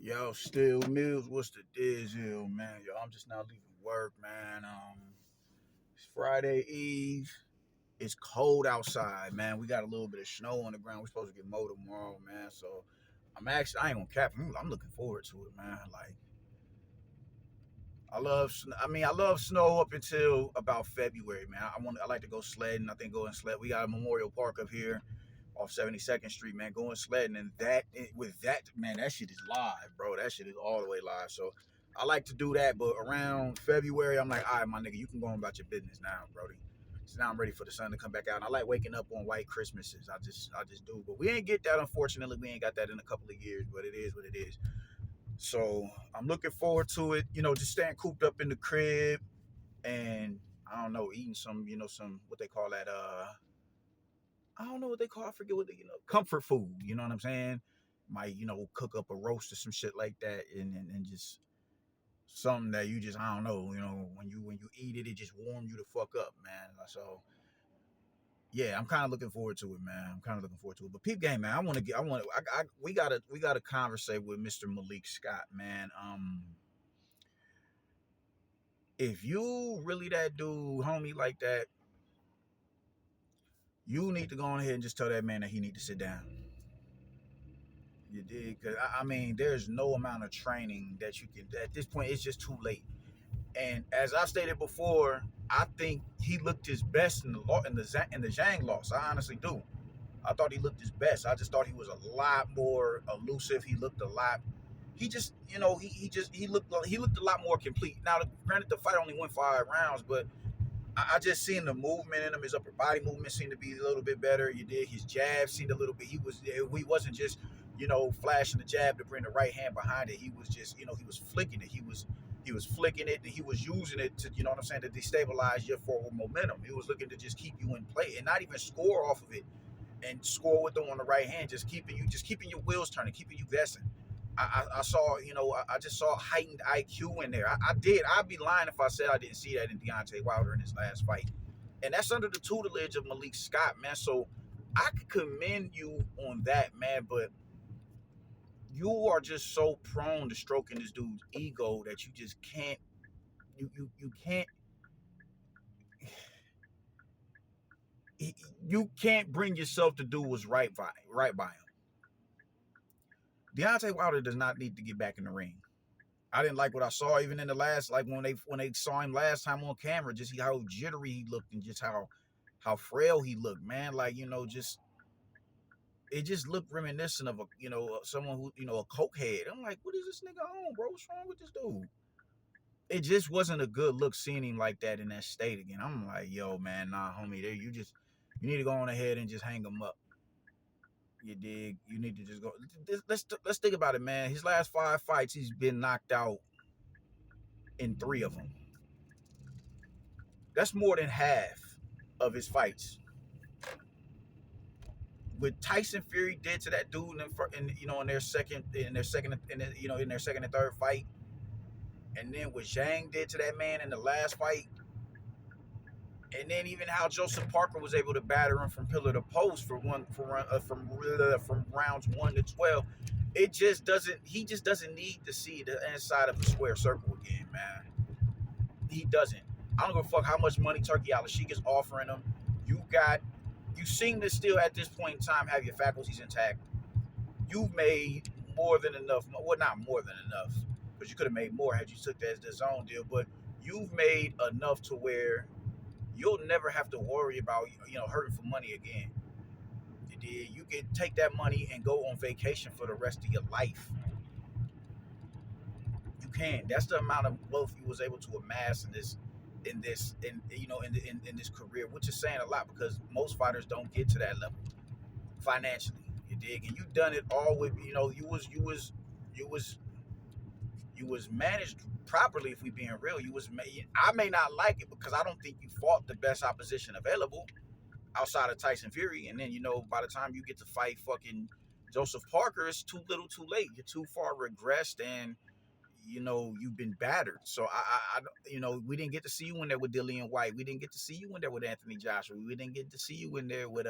Yo, Still Mills, what's the deal, man? Yo, I'm just now leaving work, man. It's Friday Eve. It's cold outside, man. We got a little bit of snow on the ground. We're supposed to get mowed tomorrow, man. So I ain't gonna cap. I'm looking forward to it, man. Like, I love snow up until about February, man. I like to go sledding. I think going sled. We got a Memorial Park up here off 72nd Street, man, going sledding, and with that, man, that shit is live, bro. That shit is all the way live. So I like to do that, but around February, I'm like, all right, my nigga, you can go on about your business now, Brody. So now I'm ready for the sun to come back out. And I like waking up on white Christmases. I just do. But we ain't get that, unfortunately. We ain't got that in a couple of years, but it is what it is. So I'm looking forward to it. Just staying cooped up in the crib and I don't know, eating some what they call that. I don't know what they call. I forget what comfort food. You know what I'm saying? Might cook up a roast or some shit like that, and just something that you just I don't know. When you eat it, it just warm you the fuck up, man. So yeah, I'm kind of looking forward to it, man. I'm kind of looking forward to it. But peep game, man, we gotta conversate with Mr. Malik Scott, man. If you really that dude, homie, like that, you need to go on ahead and just tell that man that he need to sit down. You did, because I mean, there's no amount of training that you can. At this point, it's just too late. And as I stated before, I think he looked his best in the Zhang loss. I honestly do. I thought he looked his best. I just thought he was a lot more elusive. He looked a lot. He just, he looked a lot more complete. Now, granted, the fight only went 5 rounds, but I just seen the movement in him. His upper body movement seemed to be a little bit better. You did. His jab seemed a little bit. He wasn't just flashing the jab to bring the right hand behind it. He was just he was flicking it. He was flicking it. And he was using it to what I'm saying, to destabilize your forward momentum. He was looking to just keep you in play and not even score off of it and score with them on the right hand. Just keeping your wheels turning, keeping you guessing. I saw, I just saw heightened IQ in there. I'd be lying if I said I didn't see that in Deontay Wilder in his last fight. And that's under the tutelage of Malik Scott, man. So I could commend you on that, man. But you are just so prone to stroking this dude's ego that you just can't, you can't, you can't bring yourself to do what's right by him. Deontay Wilder does not need to get back in the ring. I didn't like what I saw even in the last, like when they saw him last time on camera, just see how jittery he looked and just how frail he looked, man. Like, just it just looked reminiscent of someone who, a cokehead. I'm like, what is this nigga on, bro? What's wrong with this dude? It just wasn't a good look seeing him like that in that state again. I'm like, yo, man, nah, homie, there you need to go on ahead and just hang him up. You dig? You need to just go. Let's think about it, man. His last 5 fights, he's been knocked out in 3 of them. That's more than half of his fights. What Tyson Fury did to that dude in their second and third fight, and then what Zhang did to that man in the last fight, and then even how Joseph Parker was able to batter him from pillar to post from rounds 1 to 12. It just doesn't. He just doesn't need to see the inside of the square circle again, man. He doesn't. I don't give a fuck how much money Turkey Al-Sheikh is offering him. You seem to still at this point in time have your faculties intact. You've made more than enough. Well, not more than enough, because you could have made more had you took that as the zone deal. But you've made enough to where you'll never have to worry about hurting for money again. You can take that money and go on vacation for the rest of your life. You can. That's the amount of wealth you was able to amass in this career, which is saying a lot because most fighters don't get to that level financially. You dig? And you done it all with you was managed properly. If we being real, I may not like it because I don't think you fought the best opposition available outside of Tyson Fury. And then by the time you get to fight fucking Joseph Parker, it's too little, too late. You're too far regressed, and you've been battered. So we didn't get to see you in there with Dillian White. We didn't get to see you in there with Anthony Joshua. We didn't get to see you in there with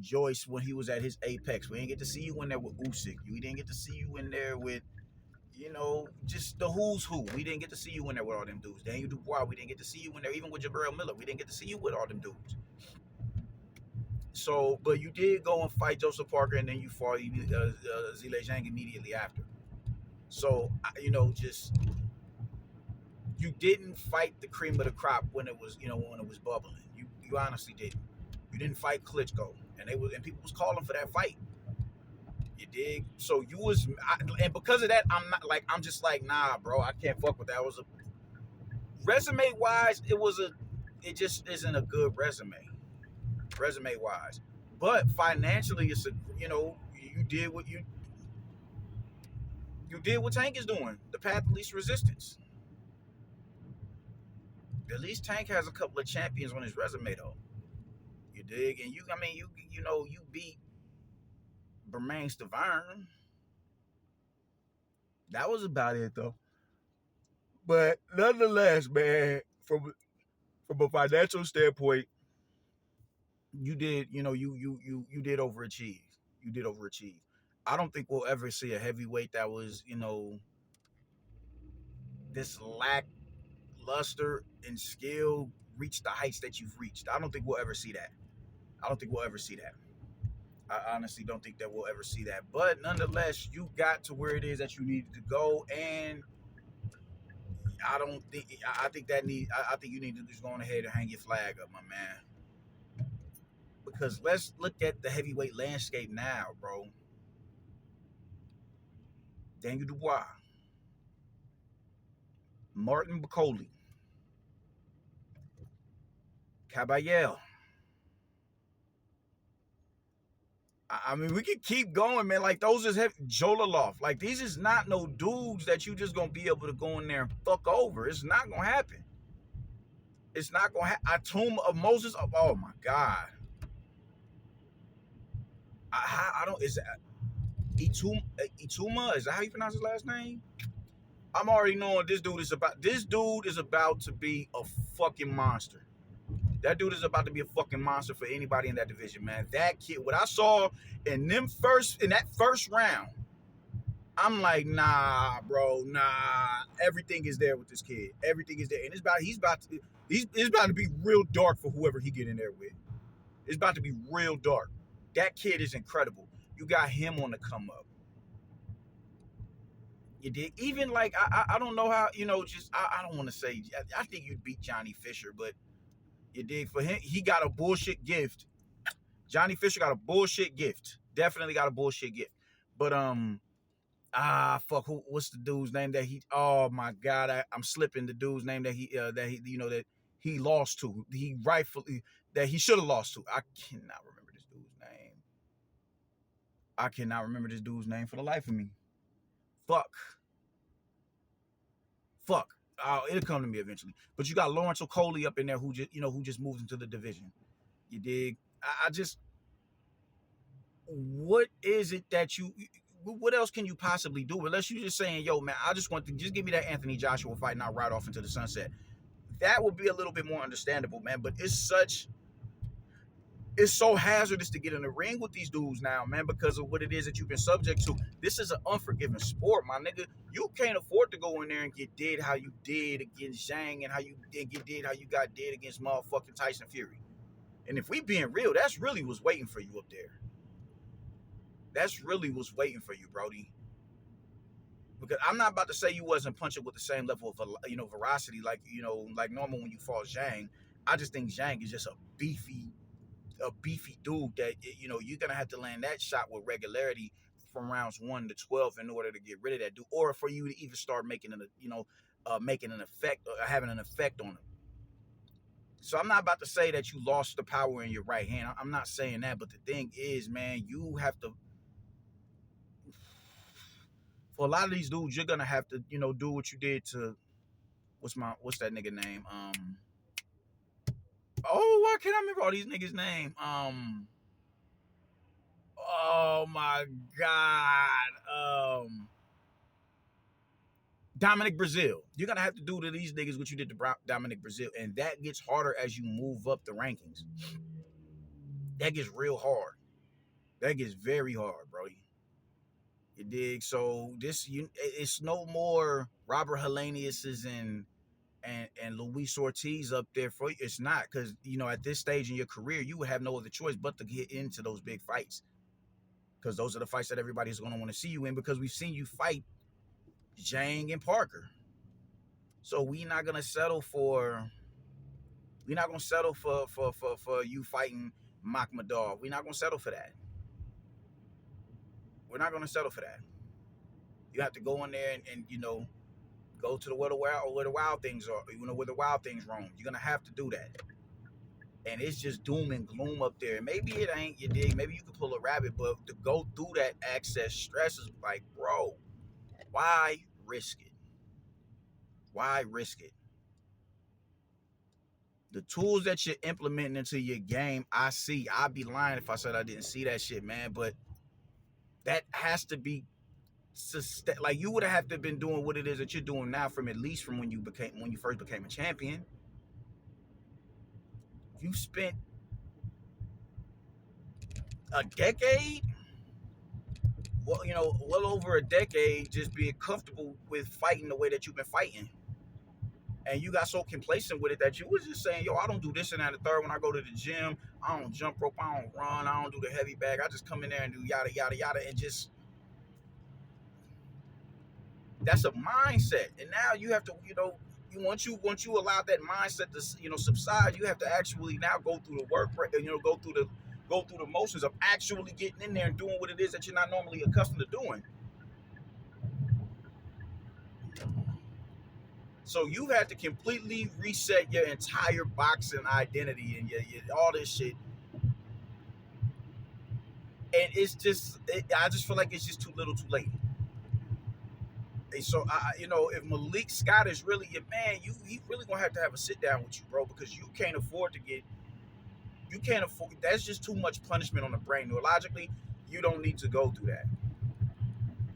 Joyce when he was at his apex. We didn't get to see you in there with Usyk. We didn't get to see you in there with, just the who's who. We didn't get to see you in there with all them dudes. Daniel Dubois, we didn't get to see you in there, even with Jabril Miller. We didn't get to see you with all them dudes. So, but you did go and fight Joseph Parker, and then you fought Zhilei Zhang immediately after. So, just you didn't fight the cream of the crop when it was, when it was bubbling. You honestly didn't. You didn't fight Klitschko, and people was calling for that fight. You dig? So and because of that, I'm just like, nah, bro, I can't fuck with that. It was resume wise, it just isn't a good resume wise. But financially, it's you did what you did what Tank is doing, the path of least resistance. At least Tank has a couple of champions on his resume though. You dig? And you beat Bermain Stavern. That was about it though. But nonetheless, man, from a financial standpoint, you did, you did overachieve. You did overachieve. I don't think we'll ever see a heavyweight that was, this lackluster in skill reach the heights that you've reached. I don't think we'll ever see that. I honestly don't think that we'll ever see that. But nonetheless, you got to where it is that you needed to go, and I think you need to just go on ahead and hang your flag up, my man. Because let's look at the heavyweight landscape now, bro. Daniel Dubois, Martin Bakole, Caballero. I mean, we can keep going, man. Like, those is heavy. Jolalov. Like, these is not no dudes that you just gonna be able to go in there and fuck over. It's not gonna happen. It's not gonna happen. Tomb of Moses. Oh my God. I don't. Is that Ituma? Is that how you pronounce his last name? I'm already knowing this dude is about to be a fucking monster. That dude is about to be a fucking monster for anybody in that division, man. That kid, what I saw in that first round, I'm like, nah, bro, nah. Everything is there with this kid. Everything is there, and it's about to be real dark for whoever he get in there with. It's about to be real dark. That kid is incredible. You got him on the come up. You did. Even like I don't know how, I don't want to say. I think you'd beat Johnny Fisher, but you dig. For him, he got a bullshit gift. Johnny Fisher got a bullshit gift. Definitely got a bullshit gift. But fuck, what's the dude's name that he? Oh my God, I'm slipping the dude's name that he lost to. He rightfully that he should have lost to. I cannot remember this dude's name for the life of me. Fuck. It'll come to me eventually. But you got Lawrence Okolie up in there who just moved into the division. You dig? I just, what is it that what else can you possibly do? Unless you're just saying, yo, man, I just want to just give me that Anthony Joshua fight and I'll ride off into the sunset. That would be a little bit more understandable, man. But it's so hazardous to get in the ring with these dudes now, man, because of what it is that you've been subject to. This is an unforgiving sport, my nigga. You can't afford to go in there and get dead how you did against Zhang and get dead how you got dead against motherfucking Tyson Fury. And if we being real, that's really what's waiting for you up there. That's really what's waiting for you, Brody. Because I'm not about to say you wasn't punching with the same level of, veracity like normal when you fought Zhang. I just think Zhang is just a beefy dude that, you're going to have to land that shot with regularity from rounds 1 to 12 in order to get rid of that dude, or for you to even start making an effect, or having an effect on him. So I'm not about to say that you lost the power in your right hand. I'm not saying that, but the thing is, man, you have to, for a lot of these dudes, you're going to have to, do what you did to, what's that nigga name? Why can't I remember all these niggas' name? Oh my God. Dominic Brazil. You're gonna have to do to these niggas what you did to Dominic Brazil, and that gets harder as you move up the rankings. that gets real hard. That gets very hard, bro. You dig? So it's no more Robert Hellenius's and Luis Ortiz up there for you. It's not, because at this stage in your career, you would have no other choice but to get into those big fights, because those are the fights that everybody's going to want to see you in, because we've seen you fight Zhang and Parker. So we're not gonna settle for you fighting Makhmudov. We're not gonna settle for that. We're not gonna settle for that. You have to go in there and go to where the wild things are, where the wild things roam. You're gonna have to do that. And it's just doom and gloom up there. Maybe it ain't, you dig. Maybe you can pull a rabbit, but to go through that access stress is like, bro, why risk it? Why risk it? The tools that you're implementing into your game, I see. I'd be lying if I said I didn't see that shit, man. But that has to be like, you would have to been doing what it is that you're doing now from at least from when you first became a champion. You spent a decade, well over a decade, just being comfortable with fighting the way that you've been fighting. And you got so complacent with it that you was just saying, yo, I don't do this and that. The third, when I go to the gym, I don't jump rope, I don't run, I don't do the heavy bag. I just come in there and do yada, yada, yada. And just, that's a mindset. And now you have to, once you allow that mindset to, subside, you have to actually now go through the work, go through the motions of actually getting in there and doing what it is that you're not normally accustomed to doing. So you had to completely reset your entire boxing identity and your all this shit. And it's just, I just feel like it's just too little too late. And so, if Malik Scott is really your man, he really going to have a sit down with you, bro, because you can't afford, that's just too much punishment on the brain. Neurologically, you don't need to go through that.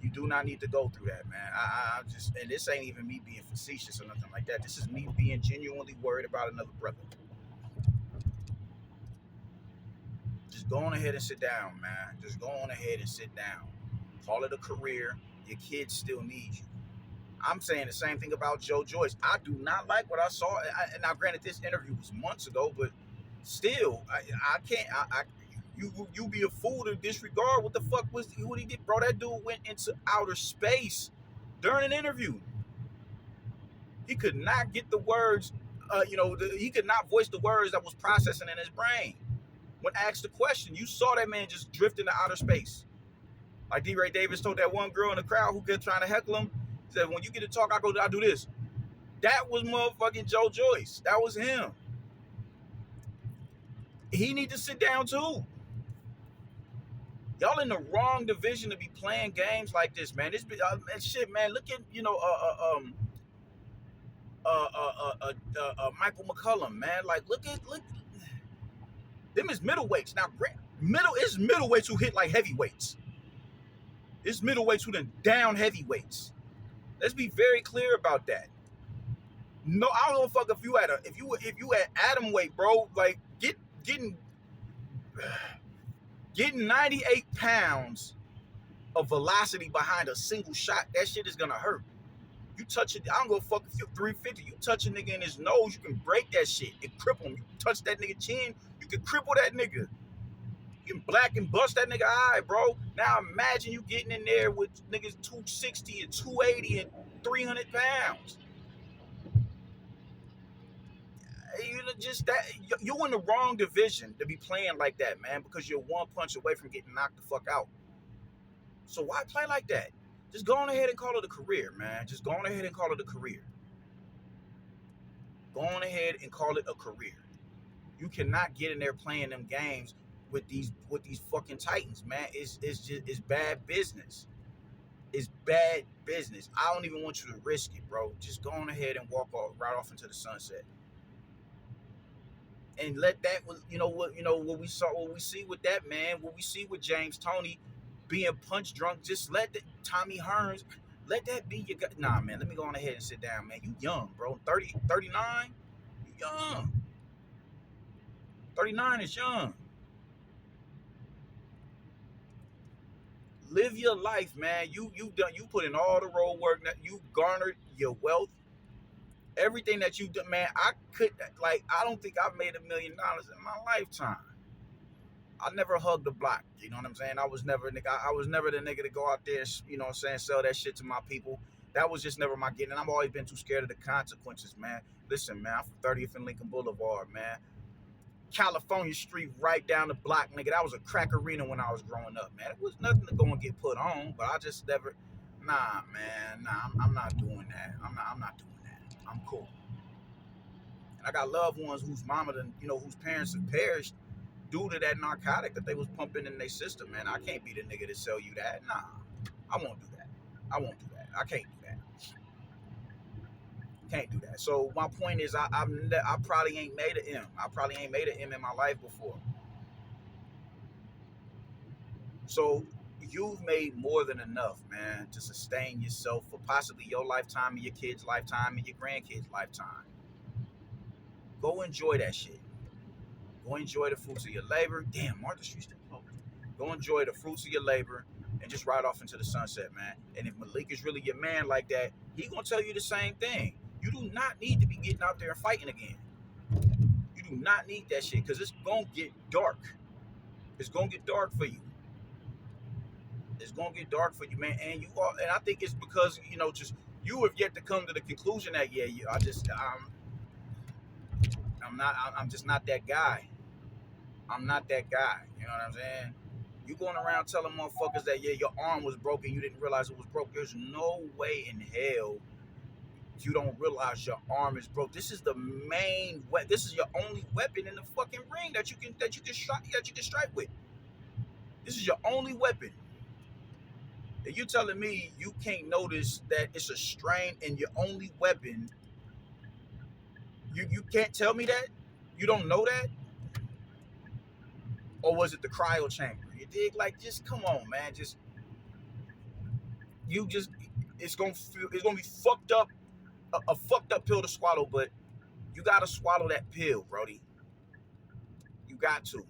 You do not need to go through that, man. I just, and this ain't even me being facetious or nothing like that. This is me being genuinely worried about another brother. Just go on ahead and sit down, man. Just go on ahead and sit down. Call it a career. Your kids still need you. I'm saying the same thing about Joe Joyce. I do not like what I saw. Now, granted, this interview was months ago, but still, I can't. You be a fool to disregard what the fuck what he did, bro. That dude went into outer space during an interview. He could not get the words, he could not voice the words that was processing in his brain. When asked the question, you saw that man just drift into outer space. Like D. Ray Davis told that one girl in the crowd who kept trying to heckle him, he said, when you get to talk, I do this. That was motherfucking Joe Joyce. That was him. He need to sit down too. Y'all in the wrong division to be playing games like this, man. This shit, man. Look at Michael McCullum, man. Like, look. Them is middleweights. Now, it's middleweights who hit like heavyweights. It's middleweights who done down heavyweights. Let's be very clear about that. No, I don't fuck if you at atom weight, bro. Like getting 98 pounds of velocity behind a single shot. That shit is gonna hurt. You touch it, I don't go fuck if you're 350. You touch a nigga in his nose, you can break that shit and cripple him. You touch that nigga chin, you can cripple that nigga. You can black and bust that nigga eye, bro. Now imagine you getting in there with niggas 260 and 280 and 300 pounds. You're in the wrong division to be playing like that, man, because you're one punch away from getting knocked the fuck out. So why play like that? Just go on ahead and call it a career, man. Just go on ahead and call it a career. Go on ahead and call it a career. You cannot get in there playing them games with these fucking Titans, man. It's bad business. It's bad business. I don't even want you to risk it, bro. Just go on ahead and walk right off into the sunset. And let that, what we see with that, man, what we see with James Toney being punch drunk, just let Tommy Hearns, let that be your guy. Nah, man, let me go on ahead and sit down, man. You young, bro. 30, 39, you young. 39 is young. Live your life, man. You put in all the road work. That you garnered your wealth, everything that you do, man. I don't think I've made $1 million in my lifetime. I never hugged the block. You know what I'm saying? I was never nigga. I was never the nigga to go out there, you know what I'm saying, sell that shit to my people. That was just never my getting. And I've always been too scared of the consequences, man. Listen, man, I'm from 30th and Lincoln Boulevard, man. California Street right down the block, nigga. That was a crack arena when I was growing up, man. It was nothing to go and get put on, but I just never, nah, man, nah, I'm not doing that. I'm not doing that. I'm cool. And I got loved ones whose mama, whose parents have perished due to that narcotic that they was pumping in their system, man. I can't be the nigga to sell you that. Nah, I won't do that. I won't do that. I can't do that. Can't do that. So my point is, I probably ain't made an M. I probably ain't made an M in my life before. So you've made more than enough, man, to sustain yourself for possibly your lifetime and your kids' lifetime and your grandkids' lifetime. Go enjoy that shit. Go enjoy the fruits of your labor. Damn, Martha Street's still open. Go enjoy the fruits of your labor and just ride off into the sunset, man. And if Malik is really your man like that, he gonna tell you the same thing. You do not need to be getting out there and fighting again. You do not need that shit, because it's gonna get dark. It's gonna get dark for you. It's gonna get dark for you, man. And I think it's because just you have yet to come to the conclusion that I'm just not that guy. I'm not that guy. You know what I'm saying? You going around telling motherfuckers that your arm was broken, you didn't realize it was broke. There's no way in hell you don't realize your arm is broke. This is the main this is your only weapon in the fucking ring that you can strike with. This is your only weapon. And you telling me you can't notice that it's a strain in your only weapon? You can't tell me that? You don't know that? Or was it the cryo chamber? You dig? Like, just come on, man. It's gonna be fucked up, a fucked up pill to swallow, but you gotta swallow that pill, Brody. You got to.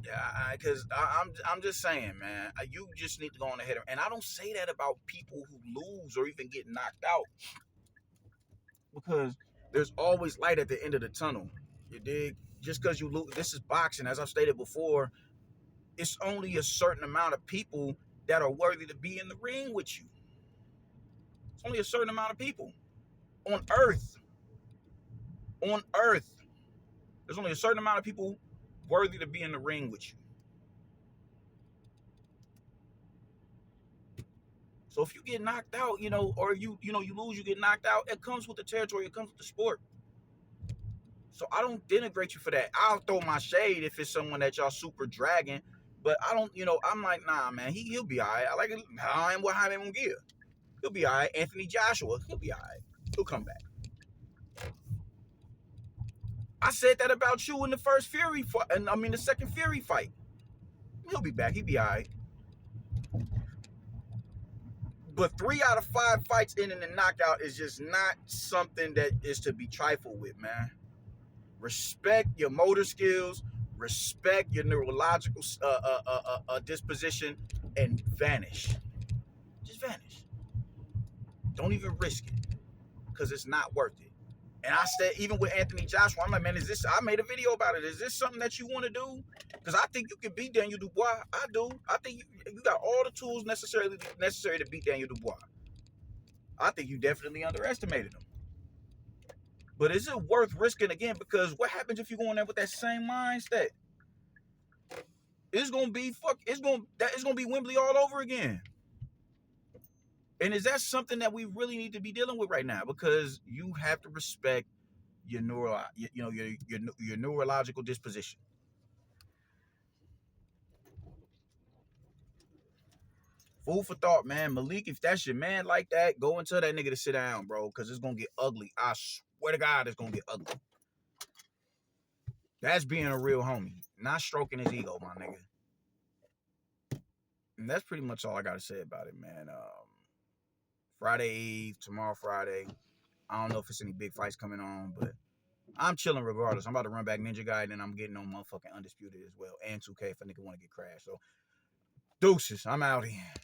Yeah, because I'm just saying, man. You just need to go on ahead, and I don't say that about people who lose or even get knocked out, because there's always light at the end of the tunnel. You dig? Just because you lose, this is boxing, as I've stated before. It's only a certain amount of people that are worthy to be in the ring with you. It's only a certain amount of people on Earth. On Earth, there's only a certain amount of people worthy to be in the ring with you. So if you get knocked out, or you lose, you get knocked out, it comes with the territory, it comes with the sport. So I don't denigrate you for that. I'll throw my shade if it's someone that y'all super dragging, but I don't, I'm like, nah, man, he'll be all right. I like it. I am what Jaime Munguia. He'll be all right. Anthony Joshua, he'll be all right. He'll come back. I said that about you in the first Fury fight, and the second Fury fight. He'll be back. He'll be all right. But 3 out of 5 fights in and a knockout is just not something that is to be trifled with, man. Respect your motor skills, respect your neurological disposition, and vanish. Just vanish. Don't even risk it, because it's not worth it. And I said, even with Anthony Joshua, I'm like, man, I made a video about it. Is this something that you want to do? Because I think you can beat Daniel Dubois. I do. I think you got all the tools necessary to beat Daniel Dubois. I think you definitely underestimated him. But is it worth risking again? Because what happens if you go in there with that same mindset? It's gonna be Wembley all over again. And is that something that we really need to be dealing with right now? Because you have to respect your neurological disposition. Food for thought, man. Malik, if that's your man like that, go and tell that nigga to sit down, bro, because it's gonna get ugly. I swear to God, it's gonna get ugly. That's being a real homie, not stroking his ego, my nigga. And that's pretty much all I gotta say about it, man. Friday Eve, tomorrow Friday. I don't know if it's any big fights coming on, but I'm chilling regardless. I'm about to run back Ninja Guy, and then I'm getting on motherfucking Undisputed as well, and 2K if a nigga want to get crashed. So Deuces. I'm out here.